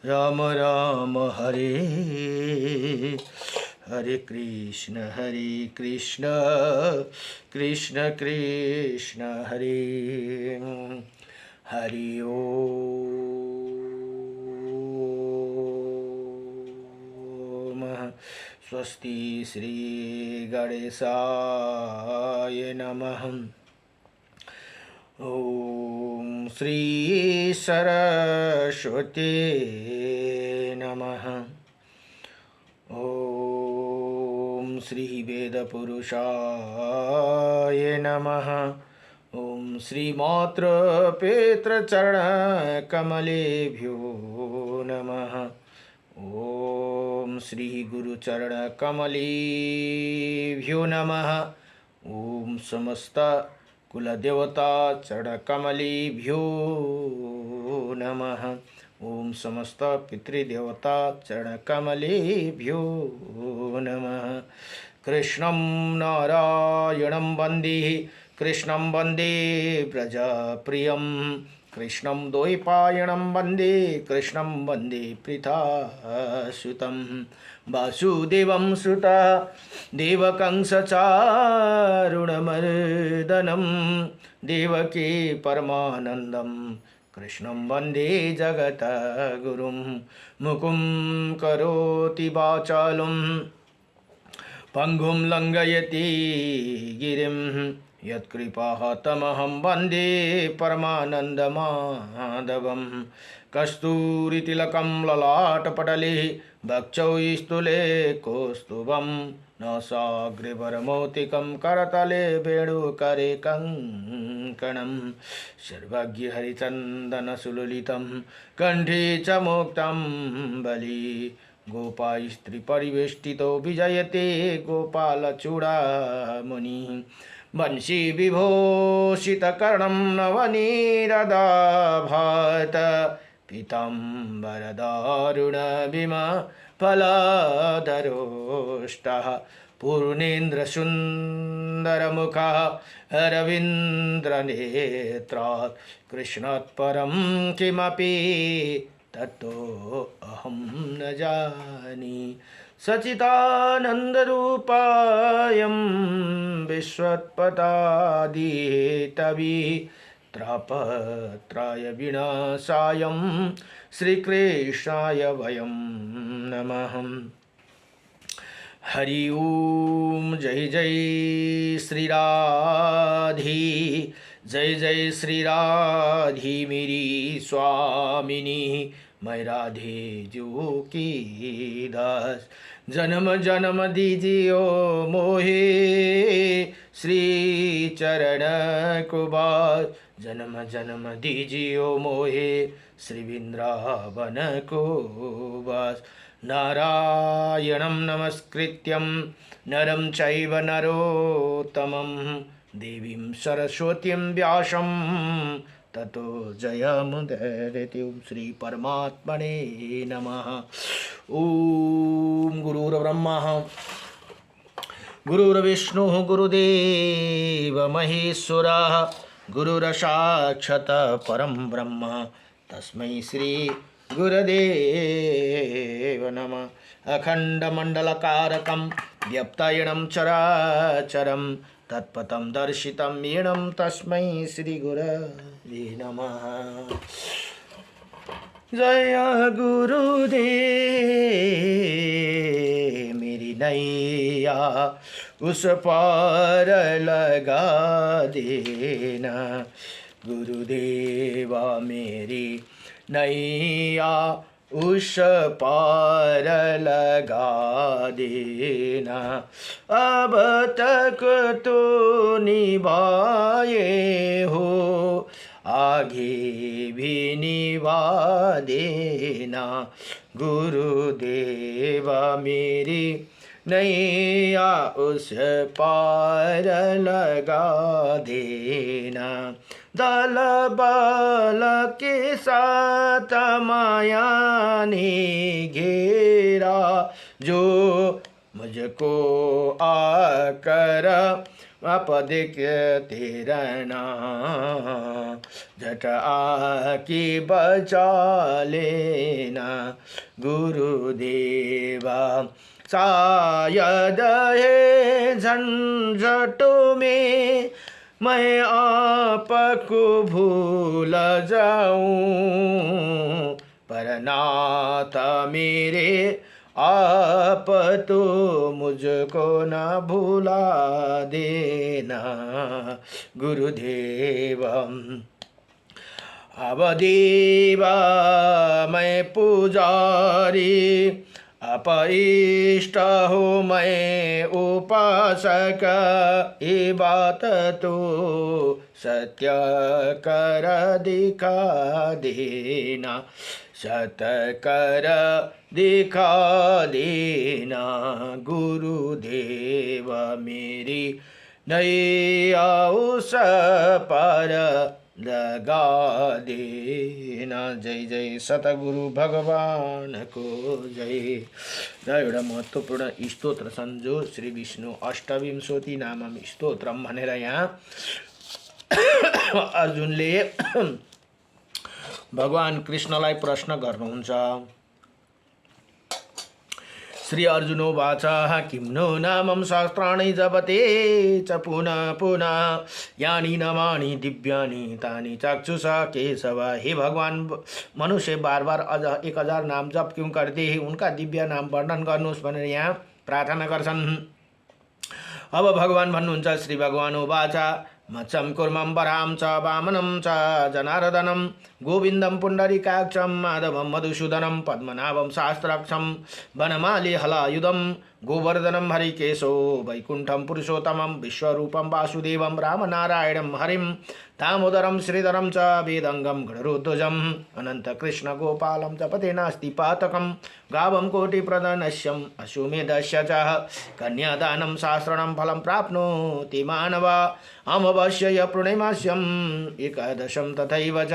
राम राम हरे हरे कृष्ण कृष्ण कृष्ण हरे हरि ओम। स्वस्ति श्री गणेशाय नमः। ओम श्री सरस्वती नमः। ओम श्री वेदपुरुषाय नमः। ओम श्री मातृ पितृ चरण कमलेभ्यो नमः। ओम श्री गुरुचरण कमलेभ्यो नमः। ओम समस्त कुलदेवता चरणकमलेभ्यो नमः। ओम समस्त पितृदेवता चरणकमलेभ्यो नमः। कृष्णं नारायणं वन्दे कृष्णं वन्दे व्रजप्रियं कृष्णं द्वैपायनं वन्दे कृष्णं वन्दे पृथासुतं वासुदेवं सुता देवकंसचारुणमर्दनं देवकी परमानन्दं कृष्णं वन्दे जगद्गुरुं मुकुं करोति वाचालं पंगुं लंघयति गिरिं यत्कृपातमहं वन्दे परमानन्दमाधवं कस्तूरितिलकं ललाटपटले वक्षौ स्थूले कौस्तुभं नासाग्रवरमौक्तिकं करतले वेणुकरे कङ्कणं सर्वज्ञहरिचन्दनसुललितं कण्ठे च मुक्तं बलि गोपास्त्रीपरिवेष्टितो विजयते गोपालचूडामणि वंशी विभूषितकर्णं नवनीरदाभात पीताम्बरदारुणभीमफलधरोष्टः पूर्णेन्द्रसुन्दरमुखः रवीन्द्रनेत्रात् कृष्णात् परं किमपि ततो अहं न जाने। सच्चिदानन्दरूपायं विश्वत्पदादिहेतवे विनाशायं श्रीकृष्णाय वयं नमः। हरि ओम। जय जय श्री राधे, जय जय श्री राधे मेरी स्वामिनी, मैं राधे जो की दास। जन्म जन्म दीजियो मोहे श्री चरण को बास। जन्म जन्म दीजियो मोहे श्री वृंदावन को बास। नारायणं नमस्कृत्यं नरं चैव नरोत्तमं देवीं सरस्वतीं व्यासं ततो जयमुदीरयेत्। ओम श्री परमात्मने नमः। ओम गुरुर्ब्रह्मा गुरुर्विष्णुः गुरुदेव महेश्वरः गुरुर्साक्षात् परं ब्रह्म तस्मै श्री गुरुदेव नमः। अखण्डमण्डलकारकं व्यप्तयेनं चराचरं तत्पथं दर्शितं येनं तस्मै श्रीगुरवे नमः। जय गुरुदेव मेरी नैया उस पार लगा देना। गुरुदेवा मेरी नैया उस पार लगा देना। अब तक तो निभाए हो आगे भी निभा देना। गुरुदेवा मेरी नैया उस पार लगा देना। दल बल के साथ माया ने घेरा जो मुझको आकर आप देखते रहना, झट आके बचा लेना गुरुदेवा। शायद है झंझटों में मैं आपको भूल जाऊं, पर नाथ मेरे आप तो मुझको न भूला देना गुरुदेव। अब देवा मैं पुजारी, आप इष्ट हो मैं उपासक, ये बात तो सत्य कर दिखा देना, सत्य कर दिखा देना गुरुदेव। मेरी नैया उस पर लगा देना। जय जय सतगुरु भगवान को जय। र एउटा महत्त्वपूर्ण स्तोत्र छन् जो श्री विष्णु अष्टविंशति नामम स्तोत्रम भनेर यहाँ अर्जुनले भगवान कृष्णलाई प्रश्न गर्नुहुन्छ। श्री अर्जुनोवाच किं नो नामं सहस्राणि जपते च पुनः पुनः, यानि नामानि दिव्यानि तानि चक्षुषा केशव। हे भगवान, मनुष्य बार बार 1000 नाम जप क्यों करते हैं, उनका दिव्य नाम वर्णन गर्नुहोस् भनेर यहाँ प्रार्थना गर्छन्। अब भगवान भन्नुहुन्छ, श्री भगवानुवाच मत्सं कुर्मं वरां च वामनं च जनार्दनं, गोविन्दं पुण्डरीकाक्षं माधवं मधुसूदनं, पद्मनाभं शास्त्राक्षं वनमाली हलायुधं, गोवर्धनं हरिकेशो वैकुण्ठं पुरुषोत्तमं, विश्वरूपं वासुदेवं रामनारायणं हरिं, दामोदरं श्रीधरं च वेदंगं गणरुध्वजम्, अनन्तकृष्ण गोपालं जपते नास्ति पातकं, गावं कोटिप्रदनश्यम् अश्वमेधस्य च, कन्यादानं शास्त्रं फलं प्राप्नोति मानव, अमावास्या य पूर्णिमास्यम् एकादशं तथैव च,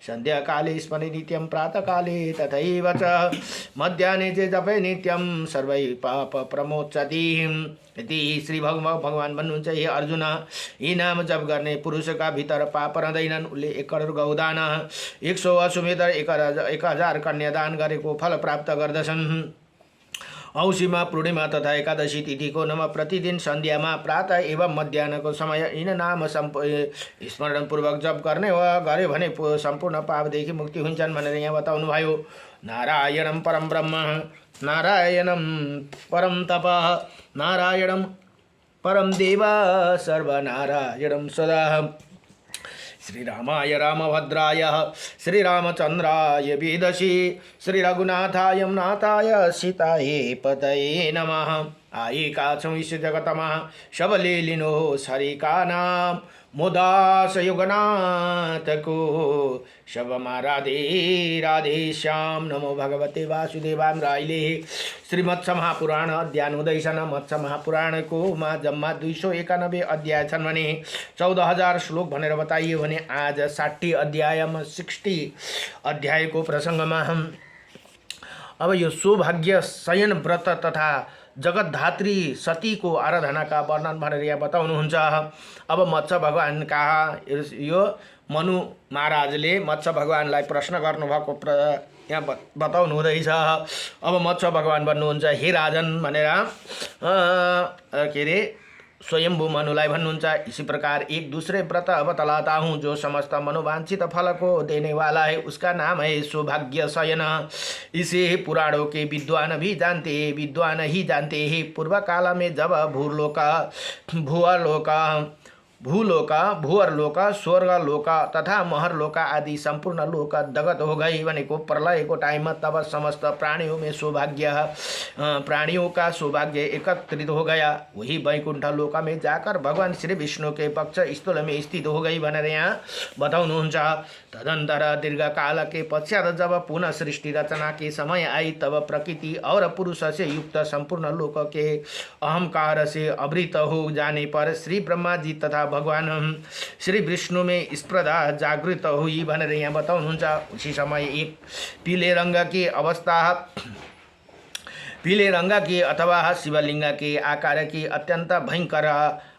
संध्याकाले स्मरे नित्यं प्रातःकाले तथैव च, मध्याह्ने च जपे नित्यं सर्वै पाप प्रमोचति। यति श्री भगवान भन्नुहुन्छ, हे अर्जुन, यी नाम जप गर्ने पुरुषका भित्र पाप रहँदैनन्। उसले 1 करोड गौदान, 100 अश्वमेध, 1000 कन्यादान गरेको फल प्राप्त गर्दछन्। औँसीमा पूर्णिमा तथा एकादशी तिथिको नम प्रतिदिन सन्ध्यामा प्रातः एवं मध्याह्नको समय यिन नाम स्मरणपूर्वक जप गर्ने वा गरे भने सम्पूर्ण पापदेखि मुक्ति हुन्छन् भनेर यहाँ बताउनु भयो। नारायणं परम ब्रह्म, नारायणं परम तप, नारायणं परम देव, सर्वनारायणं सदा। श्रीरामाय रामभद्राय श्रीरामचन्द्राय वेदसी, श्रीरघुनाथाय नाथाय सीताये पतये नमः। आये काछौं इस जगतमा सबले लिनुहोस् हरि का नाम, मोदास युगनाथ को शबमा राधे राधे श्याम। नमो भगवते वासुदेवाय। राईले श्रीमत्स महापुराण अध्ययन हुँदैछन्। मत्स्य महापुराणको जम्मा 291 अध्याय छन् भने 14,000 श्लोक भनेर बताइयो भने आज 60 अध्यायमा 60 अध्यायको प्रसङ्गमा अब यो सौभाग्य शयन व्रत तथा जगतधात्री सतीको आराधनाका वर्णन भनेर यहाँ बताउनुहुन्छ। अब मत्स्य भगवान कहाँ यो मनु महाराजले मत्स्य भगवानलाई प्रश्न गर्नुभएको यहाँ बताउनु हुँदैछ। अब मत्स्य भगवान भन्नुहुन्छ, हे राजन भनेर के अरे स्वयंभू मनुलाई भन्नुहुन्छ। इसी प्रकार एक दूसरे व्रत बतलाता हूँ जो समस्त मनोवांछित फल को देने वाला है, उसका नाम है सौभाग्य शयन। इसे पुराणों के विद्वान भी जानते हैं, विद्वान ही जानते हैं। पूर्व काल में जब भूलोका भूअरलोका स्वर्गलोका तथा महरलोका आदि संपूर्ण लोक दगत हो गई भनेको प्रलय को टाइम में, तब समस्त प्राणियों में प्राणियों का सौभाग्य एकत्रित हो गया। वही वैकुंठ लोका में जाकर भगवान श्री विष्णु के पक्ष स्थल में स्थित हो गई भनेर यहाँ बताउनुहुन्छ। तदंतर दीर्घ काल के पश्चात जब पुनः सृष्टि रचना के समय आई, तब प्रकृति और पुरुष से युक्त संपूर्ण लोक के अहंकार से आवृत हो जाने पर श्री ब्रह्मा जी तथा भगवान श्री विष्णु में स्पर्धा जागृत हुई भनेर यहाँ बताउनुहुन्छ। उसी समय एक पीले रंग की अथवा शिवलिंग के आकार की अत्यंत भयंकर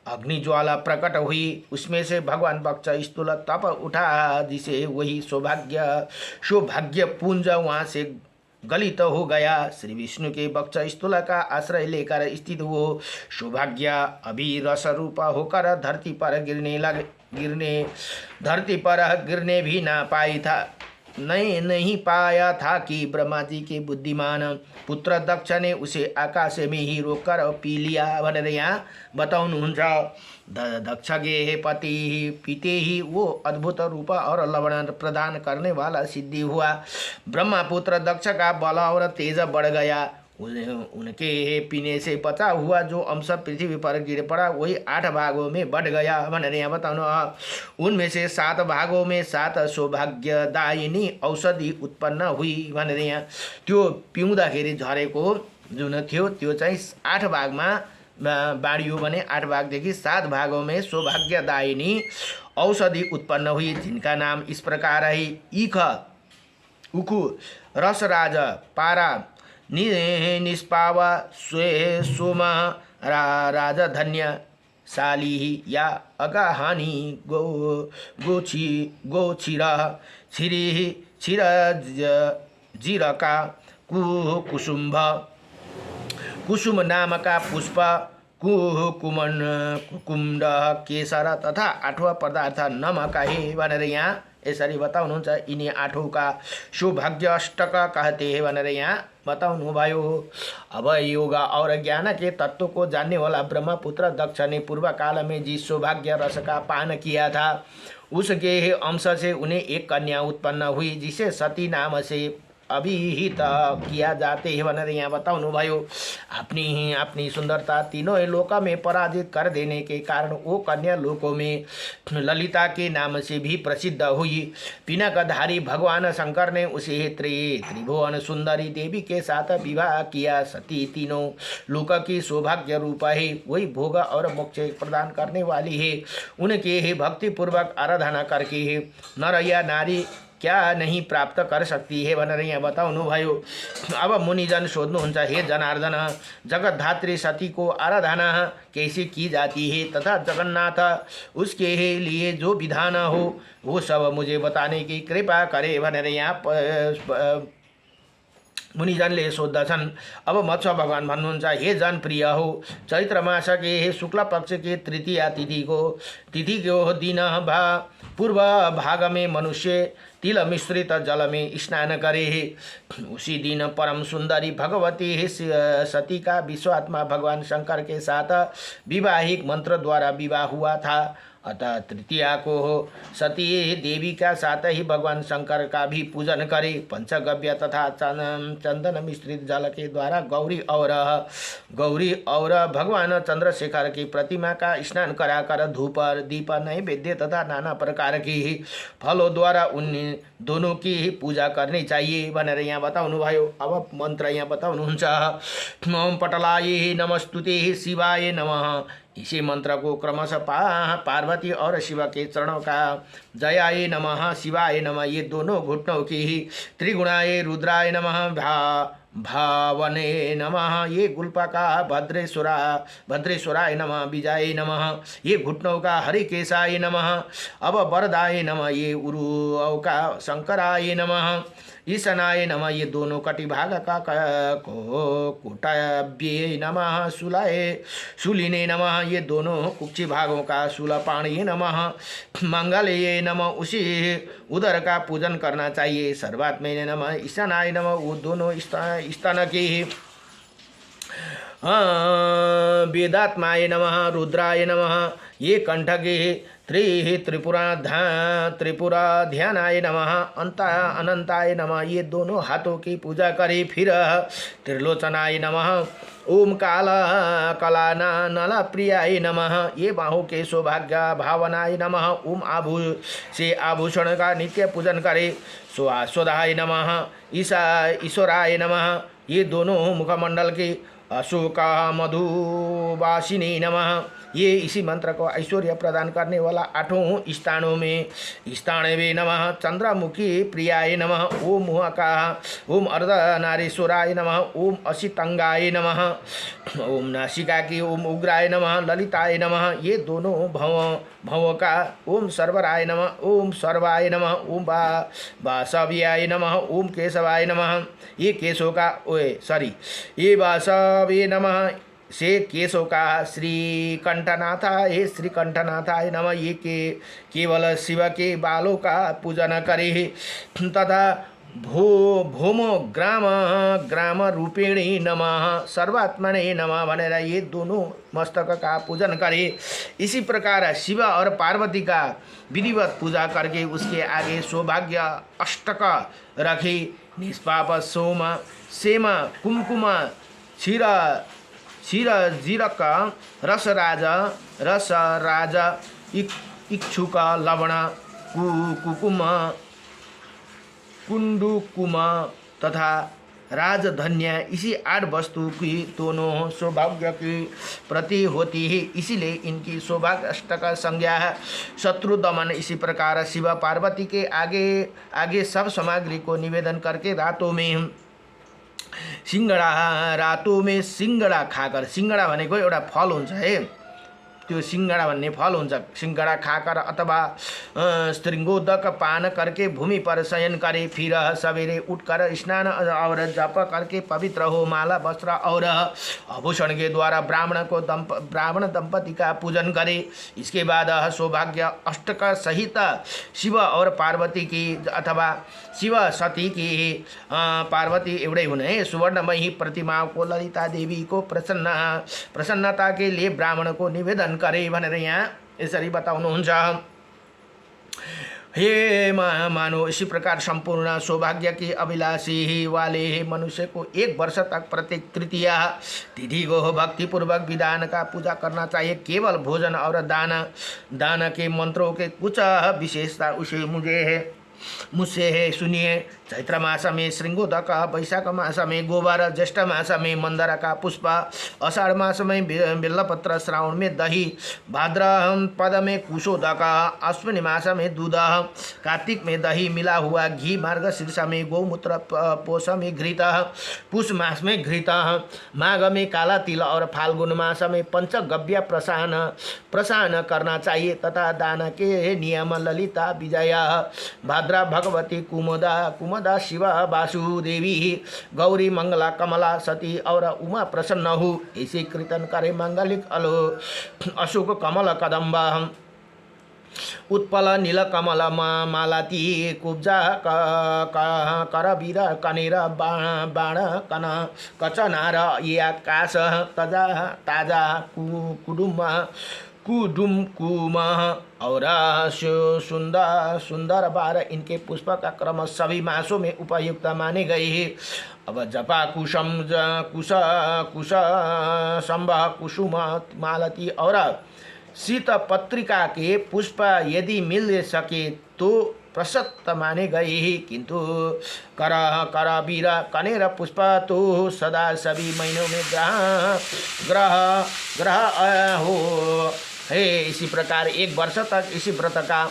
अग्नि ज्वाला प्रकट हुई, उसमें से भगवान वक्ष स्थूल तप उठा, जिसे वही सौभाग्य पुंज वहाँ से गलित हो गया। श्री विष्णु के वक्ष स्थूल का आश्रय लेकर स्थित वो सौभाग्य अभी रस रूप होकर धरती पर गिरने भी ना पाई था, नहीं पाया था कि ब्रह्मा जी के बुद्धिमान पुत्र दक्ष ने उसे आकाश में ही रोककर पी लिया भनेर यहाँ बताउनुहुन्छ। दक्ष के पति पीते ही वो अद्भुत रूप और लवण प्रदान करने वाला सिद्धि हुआ। ब्रह्मा पुत्र दक्ष का बल और तेज बढ़ गया। उनके पीने से बचा हुआ जो अंश पृथ्वी पर गिर पड़ा वही 8 भागों में बढ़ गया भनेर यहाँ बताउनु। उनमें से 7 भागों में 7 सौभाग्यदायिनी औषधि उत्पन्न हुई भनेर यहाँ त्यो पिउँदाखेरि झरेको जुन थियो त्यो चाहिँ 8 भागमा बाँडियो भने 8 भागदेखि 7 भागों में सौभाग्यदायिनी औषधि उत्पन्न हुई, जिनका नाम इस प्रकार है। ईख, उखु, रसराज, पारा, निष्पाव, स्वे, सोम, राजधन्य, शाली या अगाहानी, गोक्षीर, क्षीर, जीरका, कुसुम नामका पुष्प, कुकुण्ड, केसर तथा 8वां पदार्थ नमक है भनेर यहाँ यसरी बताउनुहुन्छ। यिनी 8 का सौभाग्य अष्टक कहते हैं भनेर यहाँ बताउनु भयो। अब योग और ज्ञान के तत्व को जानने वाला ब्रह्मपुत्र दक्ष ने पूर्व काल में जिस सौभाग्य रस का पान किया था उसके अंश से उन्हें एक कन्या उत्पन्न हुई, जिसे सती नाम से अभिहित किया जाते हैं भनेर यहाँ बताउनु भयो। अपनी सुंदरता तीनों लोकों में पराजित कर देने के कारण वो कन्या लोकों में ललिता के नाम से भी प्रसिद्ध हुई। पिनाकधारी भगवान शंकर ने उसे त्रिभुवन सुंदरी देवी के साथ विवाह किया। सती तीनों लोक की सौभाग्य रूप है, वही भोग और मोक्ष प्रदान करने वाली है। उनके भक्ति पूर्वक आराधना करके नर या नारी क्या नहीं प्राप्त कर सकती है भनेर यहाँ बताउनु भयो। अब मुनिजन सोध्नुहुन्छ, हे जनार्दन, जगतधात्री सती को आराधना कैसे की जाती है तथा जगन्नाथ उसके लिए जो विधान हो वो सब मुझे बताने की कृपा करे भनेर यहाँ मुनिजनले सोद्धछन्। अब मत्स्य भगवान भन्नुहुन्छ, हे जनप्रिय हो, चैत्र मास के शुक्ल पक्ष के तृतीया तिथि को दिन पूर्व भाग में मनुष्य तिल मिश्रित जल में स्नान करे। उसी दिन परम सुंदरी भगवती सती का विश्वात्मा भगवान शंकर के साथ विवाहिक मंत्र द्वारा विवाह हुआ था। अतः तृतीया को सती देवी का साथ ही भगवान शंकर का भी पूजन करे। पंचगव्य तथा चंदन मिश्रित जल के द्वारा गौरी और भगवान चंद्रशेखर की प्रतिमा का स्नान कराकर धूप दीप नैवेद्य तथा नाना प्रकार की फलों द्वारा उन दोनों की ही पूजा करनी चाहिए भनेर यहाँ बताउनु भयो। अब मंत्र यहाँ बताउनुहुन्छ, ओम पटलाय नमस्तुते शिवाय नमः। इसी मंत्र को क्रमशः पार्वती और शिव के चरणों का जयाय नमः, शिवाय नमः, ये दोनों घुटनों की ही, त्रिगुणाय रुद्राय नमः, भावने नमः, ये गुल्पा का भद्रेश्वराय नमः, विजय नमः, ये घुटनों का हरिकेशाय नमः। अब वरदाय नमः, ये उरु का शंकराय नमः, ईशनाय नमः, ये दोनों कटिभाग का कोटाभ्ये नमः, शूलिने नमः, ये दोनों कुक्षी भागों का शूलपाणिये नमः, मंगलये नमः, उसी उदर का पूजन करना चाहिए। सर्वात्मने नमः, ईशानाय नमः, वो दोनों स्तन के वेदात्माय नमः, रुद्राय नमः, ये कंठ के त्रिपुराध्यानाय नमः, अनंताय नमः, ये दोनों हाथों की पूजा करे। फिर त्रिलोचनाय नमः, ओम कला प्रियाय नमः, ये बाहों के सौभाग्य भावनाय नमः, ओम आभूषण का नित्य पूजन करे। स्वधाय नमः, ईश्वराय नमः, ये दोनों मुखमंडल के अशोका मधुवासिनी नमः। ये इसी मंत्र को ऐश्वर्य प्रदान करने वाला 8 स्थानों में स्थानवे नमः। चंद्रमुखी प्रियाय नमः। ओम मुहका, ओम अर्धनारीश्वराय नमः। ओम असितंगाय नमः। ओम नासिका की ओम उग्राय नमः। ललिताय नमः। ये दोनों भव का ओम सर्वराय नमः। ओम सर्वाय नमः। ओम वासव्याय नमः। ओम केशवाय नमः। ये केशव का ये वासवे नमः से केशव का श्री कंठनाथाय श्री कंठनाथाय नमः। ये केवल शिव के बालों का पूजन करे तथा भूमो ग्राम रूपिणी नमः सर्वात्मने नमः भनेर ये दोनों मस्तक का पूजन करे। इसी प्रकार शिव और पार्वती का विधिवत पूजा करके उसके आगे सौभाग्य अष्टक रखे। निष्पाप सोम सेम कुमकुम क्षीर जीरक रसराज इक्षुक लवण कुकुम कुंडुकुम तथा राजधन्य इसी 8 वस्तु की दोनों सौभाग्य की प्रति होती है, इसीलिए इनकी सौभाग्य अष्टक संज्ञा है। शत्रु दमन इसी प्रकार शिव पार्वती के आगे सब सामग्री को निवेदन करके रातों में सिंगडा खाकर, सिंगडा भनेको एउटा फल हुन्छ है, त्यो सिंगडा भन्ने फल हुन्छ। सिंगडा खाकर अथवा श्रृंगोदक पान करके भूमि पर शयन करे। फिर सवेरे उठकर स्नान और जप करके पवित्र हो माला वस्त्र और आभूषण के द्वारा ब्राह्मण दंपति का पूजन करे। इसके बाद सौभाग्य अष्टक सहित शिव और पार्वती की अथवा शिव सती की पार्वती एउटै हुन् है सुवर्णमयी प्रतिमा को ललिता देवी को प्रसन्नता के लिए ब्राह्मण को निवेदन करे भनेर यहाँ यसरी बताउनुहुन्छ। हे मानो इसी प्रकार संपूर्ण सौभाग्य की अभिलाषी वाले मनुष्य को 1 वर्ष तक प्रत्येक तृतीया तिथि को भक्ति पूर्वक विधान का पूजा करना चाहिए। केवल भोजन और दान के मंत्रों के कुछ विशेषता मुझसे है सुनिए। चैत्र मास में श्रृंगोदक, वैशाख मास में गोबर, ज्येष्ठ मास में मंदार का पुष्प, आषाढ़ मास में बेलपत्र, श्रावण में दही, भाद्रपद में कुशोदक, अश्विनी मास में दूध, कार्तिक में दही मिला हुआ घी, मार्गशीर्ष में गौमूत्र, पौष में घृत, पुष मास में घृत, माघ में काला तिल और फाल्गुन मास में पंचगव्य प्रसान करना चाहिए तथा दान के नियम ललिता विजया भाद्रा भगवती कुमुदा शिवा वासुदेवी गौरी मंगला कमला सती और उमा प्रसन्न हो। इसे कीर्तन करे मांगलिक अशोक कमल कदम्ब उत्पल नील कमल मालाती कुब्जा करवीर कनेर बाण कन कचनार ये आकाश ताजा कुडुम और सुंदर बार इनके पुष्प का क्रम सभी मासों में उपयुक्त माने गए हैं। अब जपा कुश संभ कुसुम मालती और शीत पत्रिका के पुष्प यदि मिल सके तो प्रशस्त माने गए हैं, किंतु करवीर कनेर पुष्प तो सदा सभी महीनों में ग्रह हो है। इसी प्रकार 1 वर्ष तक इसी व्रत का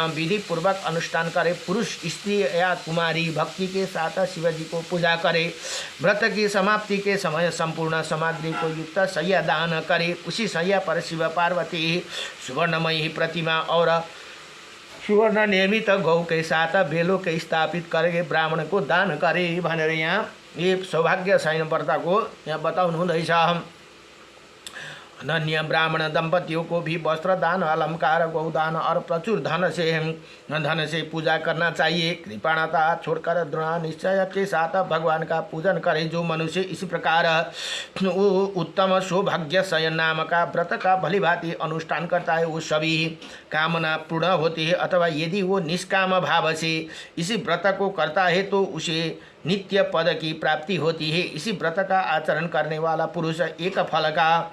विधि पूर्वक अनुष्ठान करे। पुरुष स्त्री या कुमारी भक्ति के साथ शिवजी को पूजा करे। व्रत की समाप्ति के समय संपूर्ण सामग्री को युक्त शैया दान करे। उसी शैया पर शिव पार्वती सुवर्णमयी प्रतिमा और सुवर्ण निर्मित गौ के साथ बेलों के स्थापित करके ब्राह्मण को दान करे भनेर यहाँ ये सौभाग्यशाली व्रत को यहाँ बताउनु हुँदैछ। अन्य ब्राह्मण दंपतियों को भी वस्त्र दान, अलंकार, गौदान और प्रचुर धन से पूजा करना चाहिए। कृपणता छोड़कर दृढ़ निश्चय के साथ भगवान का पूजन करे। जो मनुष्य इसी प्रकार उत्तम सौभाग्य शयन नाम का व्रत का भलीभांति अनुष्ठान करता है वो सभी कामना पूर्ण होती है। अथवा यदि वो निष्काम भाव से इसी व्रत को करता है तो उसे नित्य पद की प्राप्ति होती है। इसी व्रत का आचरण करने वाला पुरुष एक फल का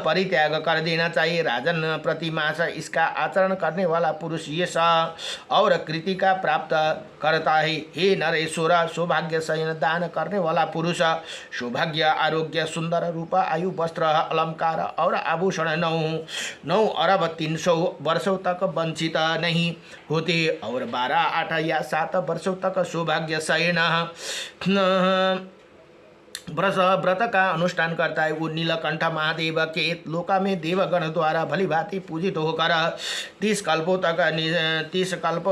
परित्याग कर देना चाहिए। राजन प्रतिमास इसका आचरण करने वाला पुरुष यश और कृति का प्राप्त करता है। हे नरेश्वर, सौभाग्य शयन दान करने वाला पुरुष सौभाग्य, आरोग्य, सुंदर रूप, आयु, वस्त्र, अलंकार और आभूषण 9 अरब 300 वर्षों तक वंचित नहीं होते और 12, 8 या 7 वर्षों तक सौभाग्य शयन व्रत का अनुष्ठान करता है। वो नीलकंठ महादेव के लोका में देवगण द्वारा भली भांति पूजित होकर 30 कल्पों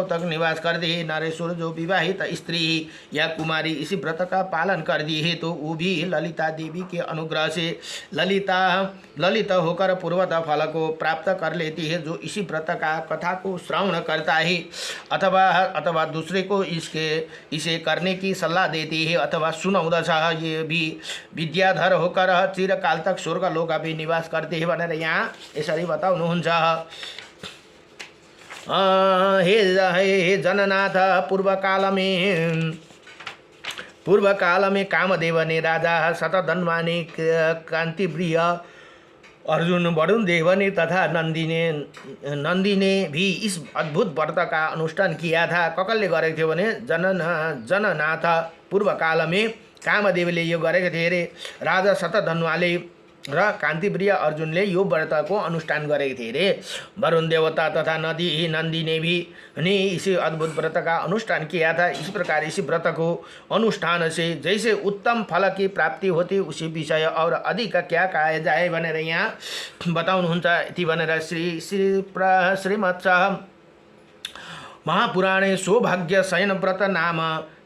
तक निवास करती है। नरेश्वर, जो विवाहित स्त्री या कुमारी इसी व्रत का पालन कर दी है तो वो भी ललिता देवी के अनुग्रह से ललित होकर पूर्वत फल को प्राप्त कर लेती है। जो इसी व्रत का कथा को श्रवण करता है अथवा दूसरे को इसे करने की सल्लाह देती है अथवा सुनाउँदछ, ये भी विद्याधर होकर चिरकाल तक स्वर्ग लोक भी निवास करते हैं भनेर यहाँ यसरी बताउनुहुन्छ। हे जननाथ, पूर्व काल में कामदेव ने राजा शतधन्वाने कांतिप्रिय अर्जुन, वरुण देव ने तथा नंदी ने भी इस अद्भुत व्रत का अनुष्ठान किया था। ककलले गरेको थियो भने जननाथ पूर्व काल में कामदेवले यो गरेको थिए अरे। राजा शतधन्वाले र कान्तिप्रिय अर्जुनले यो व्रतको अनुष्ठान गरेको थिए अरे। वरुण देवता तथा नंदी ने भी इसी अद्भुत व्रत का अनुष्ठान किया था। इस प्रकार इसी व्रत को अनुष्ठान से जैसे उत्तम फल की प्राप्ति होती उसी विषय और अधिक क्या कहा जाए भनेर यहाँ बताउनुहुन्छ। यति भनेर श्रीमत् महापुराणे सौभाग्य शयन व्रत नाम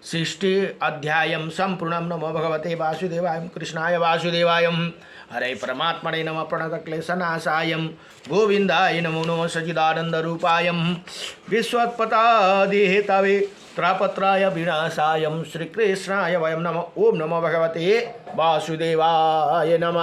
60 अध्यायं सम्पूर्णं। नमो भगवते वासुदेवाय, कृष्णाय वासुदेवाय, हरे परमात्मने नमः। प्रणतक्लेशनाशाय गोविन्दाय नमो नमः। सच्चिदानन्दरूपाय विश्वोत्पत्तिहेतवे त्रापत्राय विनाशाय श्रीकृष्णाय वयं नमः। ओम नमो भगवते वासुदेवाय नमः।